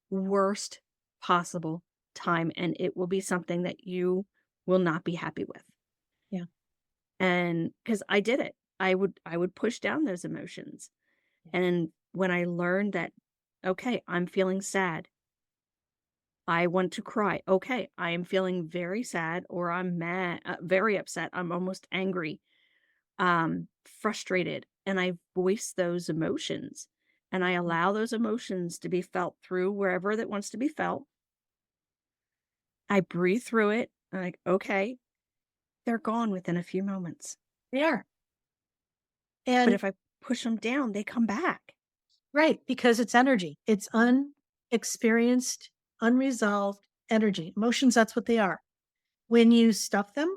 worst possible time. And it will be something that you will not be happy with. Yeah. And because I did it, I would push down those emotions. Yeah. And when I learned that, okay, I'm feeling sad. I want to cry. Okay, I am feeling very sad or I'm mad, very upset. I'm almost angry, frustrated. And I voice those emotions and I Mm. allow those emotions to be felt through wherever that wants to be felt. I breathe through it. I'm like, okay, they're gone within a few moments. They are. But And if I push them down, they come back. right, because it's energy. It's unexperienced, unresolved energy. Emotions, that's what they are. When you stuff them,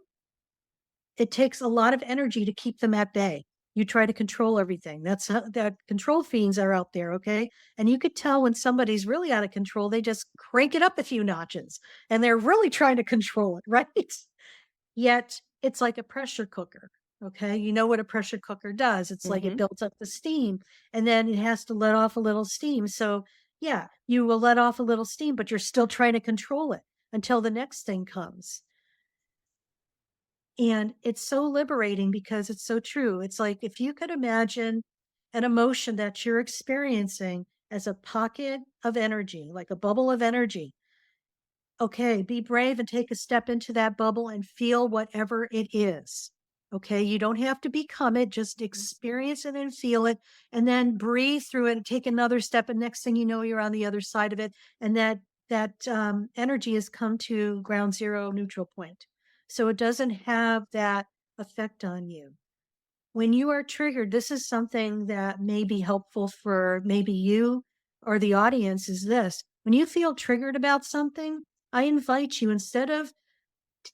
it takes a lot of energy to keep them at bay. You try to control everything. That's how that control fiends are out there, okay? And you could tell when somebody's really out of control, they just crank it up a few notches and they're really trying to control it, right? Yet it's like a pressure cooker. Okay. You know what a pressure cooker does? It's like it Hmm. builds up the steam and then it has to let off a little steam. So, yeah, you will let off a little steam, but you're still trying to control it until the next thing comes. And it's so liberating because it's so true. It's like if you could imagine an emotion that you're experiencing as a pocket of energy, like a bubble of energy. Okay, be brave and take a step into that bubble and feel whatever it is. Okay, you don't have to become it, just experience it and feel it, and then breathe through it and take another step. And next thing you know, you're on the other side of it, and that energy has come to ground zero neutral point. So it doesn't have that effect on you. When you are triggered, this is something that may be helpful for maybe you or the audience is this. When you feel triggered about something, I invite you instead of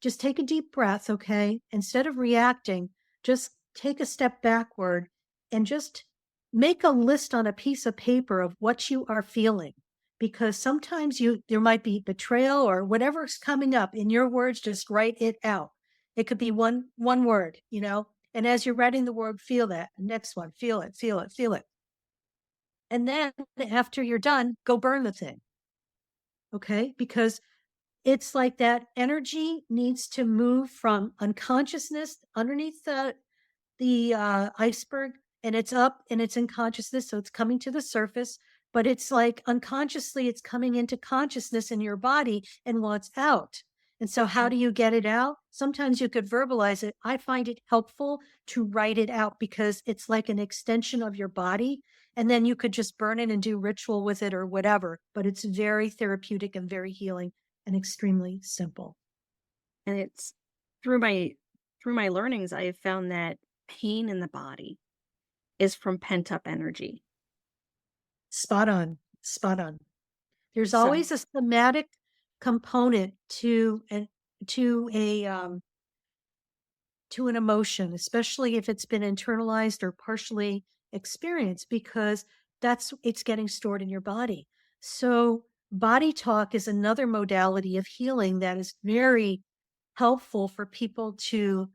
just take a deep breath, okay? Instead of reacting, just take a step backward and just make a list on a piece of paper of what you are feeling. Because sometimes there might be betrayal or whatever's coming up in your words, just write it out. It could be one word, you know. And as you're writing the word, feel that. Next one, feel it, feel it, feel it. And then after you're done, go burn the thing. Okay? Because it's like that energy needs to move from unconsciousness underneath the iceberg, and it's up and it's in consciousness, so it's coming to the surface, but it's like unconsciously it's coming into consciousness in your body and wants out. And so how do you get it out? Sometimes you could verbalize it. I find it helpful to write it out because it's like an extension of your body. And then you could just burn it and do ritual with it or whatever. But it's very therapeutic and very healing and extremely simple. And it's through my learnings, I have found that pain in the body is from pent up energy. Spot on. Spot on. There's So always a somatic component to to an emotion, especially if it's been internalized or partially experienced, because it's getting stored in your body. So body talk is another modality of healing that is very helpful for people to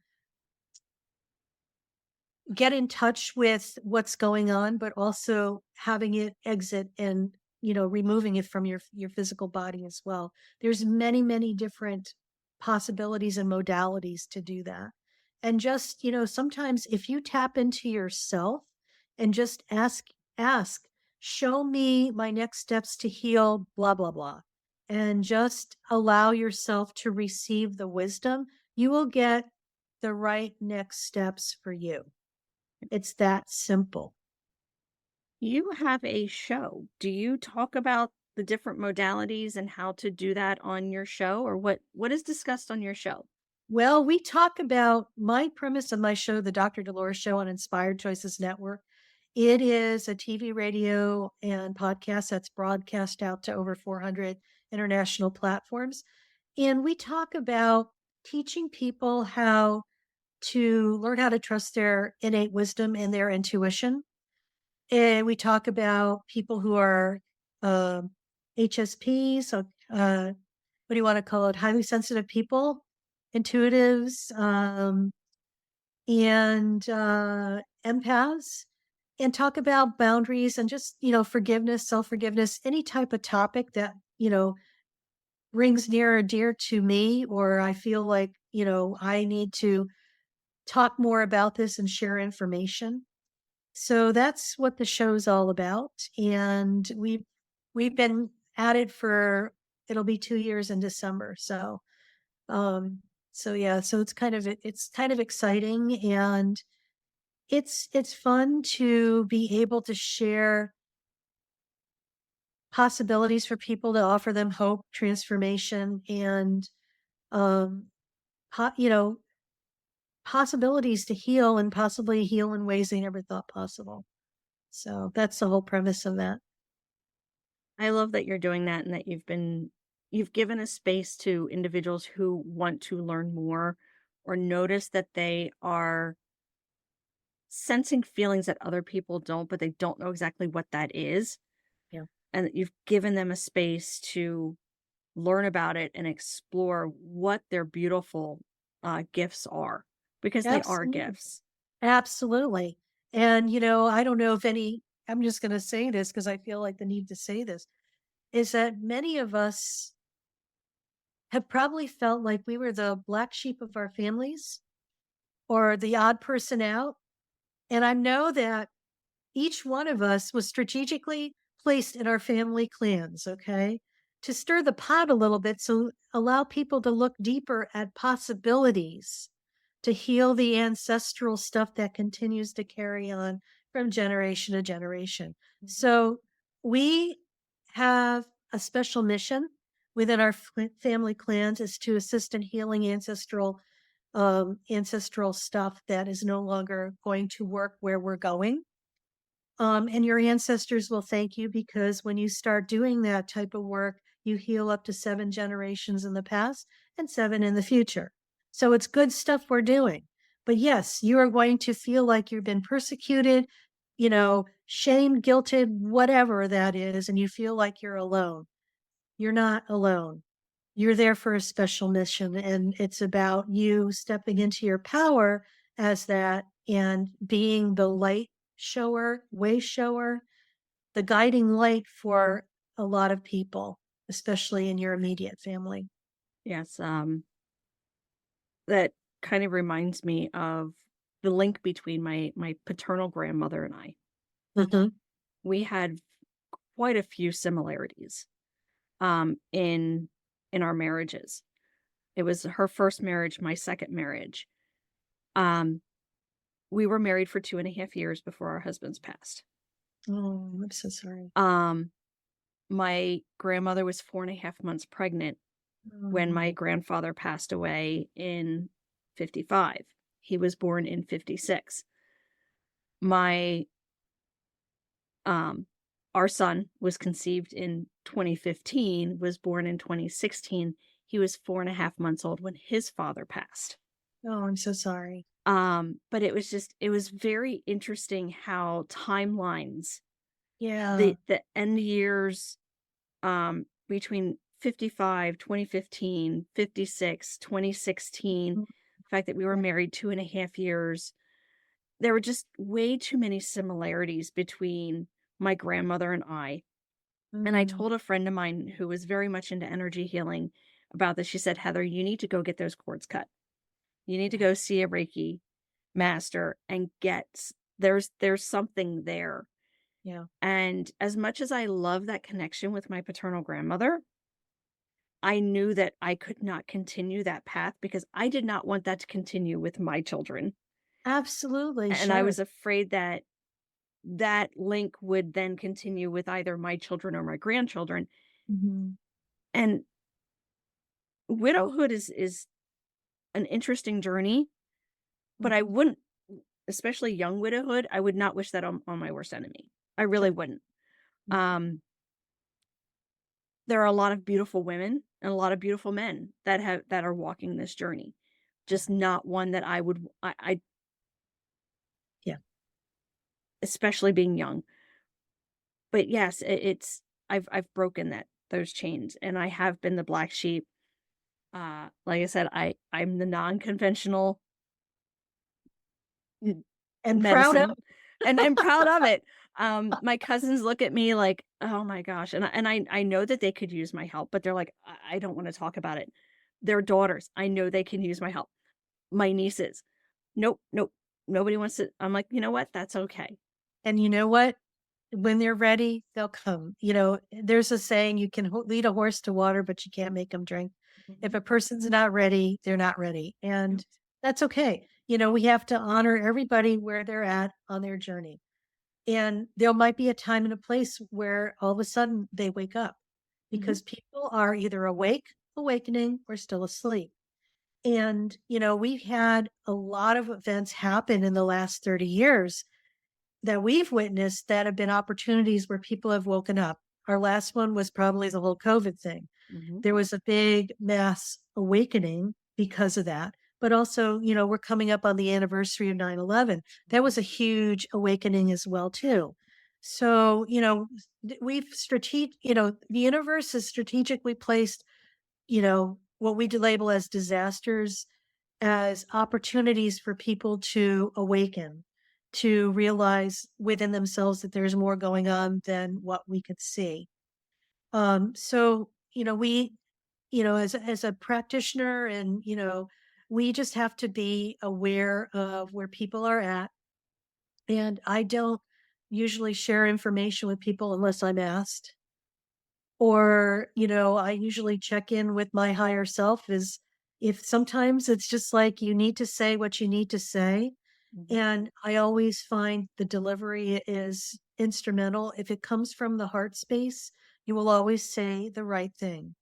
get in touch with what's going on, but also having it exit and, you know, removing it from your physical body as well. There's many, many different possibilities and modalities to do that. And just, you know, sometimes if you tap into yourself and just ask, show me my next steps to heal, blah, blah, blah. And just allow yourself to receive the wisdom. You will get the right next steps for you. It's that simple. You have a show. Do you talk about the different modalities and how to do that on your show, or what is discussed on your show? Well, we talk about my premise of my show, The Dr. Dolores Show on Inspired Choices Network. It is a TV, radio, and podcast that's broadcast out to over 400 international platforms. And we talk about teaching people how to learn how to trust their innate wisdom and their intuition. And we talk about people who are HSP, so what do you want to call it? Highly sensitive people, intuitives, and empaths, and talk about boundaries and just, forgiveness, self forgiveness, any type of topic that, rings near or dear to me, or I feel like, I need to talk more about this and share information. So that's what the show's all about. And we've been at it for it'll be 2 years in December. Um so yeah, so it's kind of exciting, and it's fun to be able to share possibilities for people, to offer them hope, transformation, and um po- you know possibilities to heal, and possibly heal in ways they never thought possible. So that's the whole premise of that. I love that you're doing that and that you've given a space to individuals who want to learn more or notice that they are sensing feelings that other people don't, but they don't know exactly what that is. Yeah. And that you've given them a space to learn about it and explore what their beautiful gifts are, because they are Absolutely. gifts. Absolutely. And, I don't know if I'm just going to say this because I feel like the need to say this, is that many of us have probably felt like we were the black sheep of our families or the odd person out. And I know that each one of us was strategically placed in our family clans, okay, to stir the pot a little bit, so allow people to look deeper at possibilities to heal the ancestral stuff that continues to carry on from generation to generation. So we have a special mission within our family clans, is to assist in healing ancestral stuff that is no longer going to work where we're going. And your ancestors will thank you, because when you start doing that type of work, you heal up to 7 generations in the past and 7 in the future. So it's good stuff we're doing. But yes, you are going to feel like you've been persecuted, shamed, guilted, whatever that is, and you feel like you're alone. You're not alone. You're there for a special mission, and it's about you stepping into your power as that, and being the light shower, way shower, the guiding light for a lot of people, especially in your immediate family. Yes, that kind of reminds me of the link between my paternal grandmother and I. Mhm. We had quite a few similarities in our marriages. It was her first marriage, my second marriage. Um, we were married for 2.5 years before our husbands passed. Oh, I'm so sorry. Um, my grandmother was 4.5 months pregnant when my Oh, grandfather passed away in 55. He was born in 56. My um our son was conceived in 2015, was born in 2016. He was 4.5 months old when his father passed. oh, I'm so sorry. But it was very interesting how timelines, Yeah. the end years, between 55, 2015, 56, 2016, Mhm. the fact that we were Yeah. married 2.5 years, there were just way too many similarities between my grandmother and I. And I Mm. told a friend of mine who was very much into energy healing about this. She said, Heather, you need to go get those cords cut. You need to go see a Reiki master and there's something there. Yeah. And as much as I love that connection with my paternal grandmother, I knew that I could not continue that path because I did not want that to continue with my children. Absolutely. And I Sure. was afraid that that link would then continue with either my children or my grandchildren. Mhm. And widowhood is an interesting journey, but I Mhm. wouldn't, especially young widowhood, I would not wish that on my worst enemy. I really Sure. wouldn't. Mhm. Um, there are a lot of beautiful women and a lot of beautiful men that are walking this journey. Yeah. Just not one that I Yeah. especially being young. But yes, it's I've broken those chains and I have been the black sheep. Like I said, I'm the non-conventional n- And proud of medicine and I'm proud of it. My cousins look at me like, "Oh my gosh." And I know that they could use my help, but they're like, I don't want to talk about it." Their daughters, I know they can use my help. My nieces, nope, nope. Nobody wants to. I'm like, you know what? That's okay. and you know what? When they're ready, they'll come. There's a saying, you can lead a horse to water, but you can't make them drink. If Mhm. a person's not ready, they're not ready. Yep. And that's okay. We have to honor everybody where they're at on their journey. And there might be a time and a place where all of a sudden they wake up Mhm. because people are either awake, awakening, or still asleep. And, we've had a lot of events happen in the last 30 years that we've witnessed that have been opportunities where people have woken up. Our last one was probably the whole COVID thing. Mhm. There was a big mass awakening because of that. But also, we're coming up on the anniversary of 9/11. That was a huge awakening as well, too. So, the universe has strategically placed, what we label as disasters as opportunities for people to awaken, to realize within themselves that there's more going on than what we could see. So, as a practitioner and, we just have to be aware of where people are at. And I don't usually share information with people unless I'm asked. Or, I usually check in with my higher self is if sometimes it's just like you need to say what you need to say. Mhm. And I always find the delivery is instrumental. If it comes from the heart space, you will always say the right thing.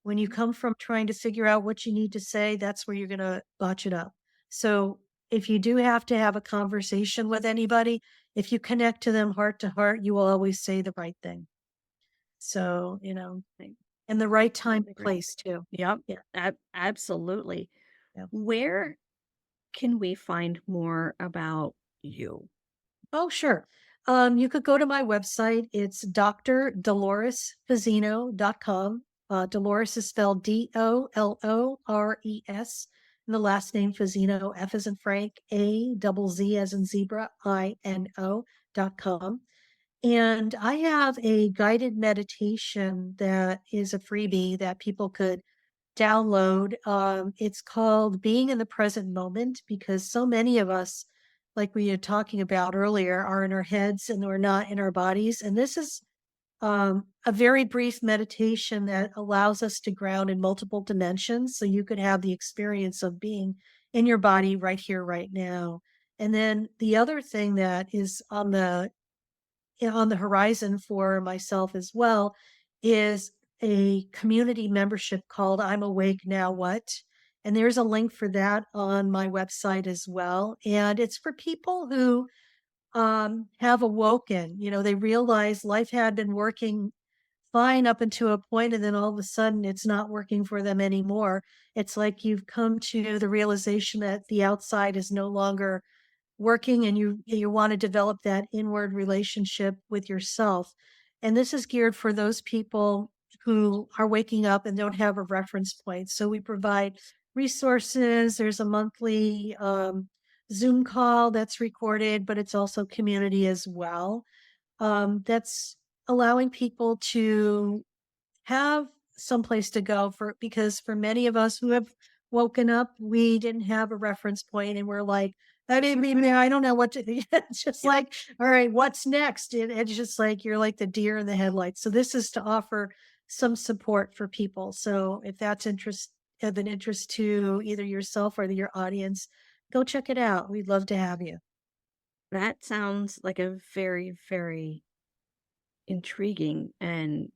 When you Mhm. come from trying to figure out what you need to say, that's where you're going to botch it up. So if you do have to have a conversation with anybody, if you connect to them heart to heart, you will always say the right thing. So, I in the right time, completely agree. place too. Yep. Yeah. Absolutely. Yeah. Where can we find more about you? Oh, sure. You could go to my website. It's drdoloresfazzino.com. Dolores is spelled Dolores. And the last name Fazzino, F as in Frank, A double Z as in zebra, INO.com. And I have a guided meditation that is a freebie that people could download. It's called Being in the Present Moment because so many of us, like we were talking about earlier, are in our heads and we're not in our bodies. And this is a very brief meditation that allows us to ground in multiple dimensions. So you could have the experience of being in your body right here, right now. And then the other thing that is on the horizon for myself as well is a community membership called I'm Awake Now What? And there's a link for that on my website as well. And it's for people who have awoken. They realize life had been working fine up until a point, and then all of a sudden it's not working for them anymore. It's like you've come to the realization that the outside is no longer working and you want to develop that inward relationship with yourself. And this is geared for those people who are waking up and don't have a reference point. So we provide resources. There's a monthly Zoom call that's recorded, but it's also community as well. That's allowing people to have someplace to go because for many of us who have woken up, we didn't have a reference point and we're like I don't know what to do. It's just like, all right, what's next? It's just like you're like the deer in the headlights. So this is to offer some support for people. So if that's of an interest to either yourself or your audience, go check it out. We'd love to have you. That sounds like a very, very intriguing and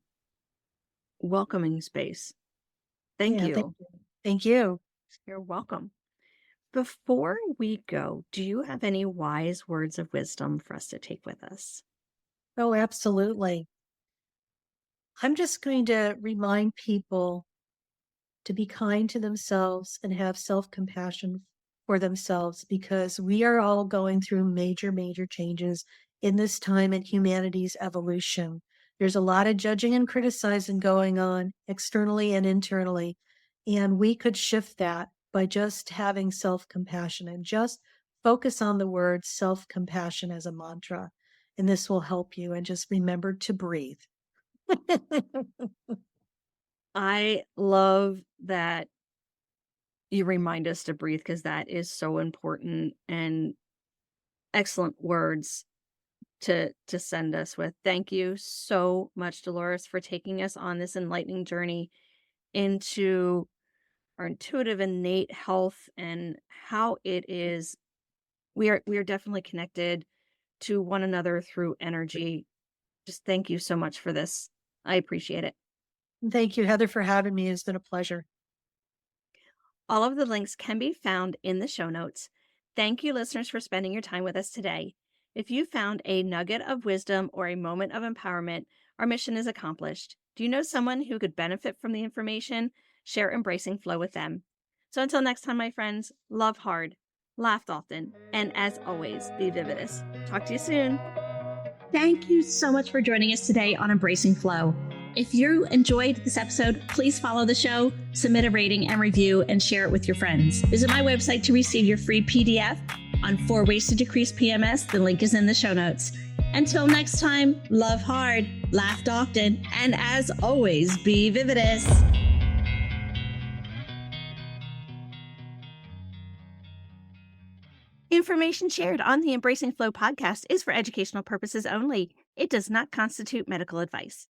welcoming space. Thank Yeah, thank you. you. Thank you. You're welcome. Before we go, do you have any wise words of wisdom for us to take with us? Oh, absolutely. I'm just going to remind people to be kind to themselves and have self compassion for themselves because we are all going through major, major changes in this time in humanity's evolution. There's a lot of judging and criticizing going on externally and internally. And we could shift that by just having self compassion and just focus on the word self compassion as a mantra. And this will help you. And just remember to breathe. I love that you remind us to breathe because that is so important and excellent words to send us with. Thank you so much, Dolores, for taking us on this enlightening journey into our intuitive innate health and how it is we are definitely connected to one another through energy. Just thank you so much for this. I appreciate it. Thank you, Heather, for having me. It's been a pleasure. All of the links can be found in the show notes. Thank you, listeners, for spending your time with us today. If you found a nugget of wisdom or a moment of empowerment, our mission is accomplished. Do you know someone who could benefit from the information? Share Embracing Flow with them. So until next time, my friends, love hard, laugh often, and as always, be vividous. Talk to you soon. Thank you so much for joining us today on Embracing Flow. If you enjoyed this episode, please follow the show, submit a rating and review, and share it with your friends. Visit my website to receive your free PDF on 4 ways to decrease PMS. The link is in the show notes. Until next time, love hard, laugh often, and as always, be vividous. Information shared on the Embracing Flow podcast is for educational purposes only. It does not constitute medical advice.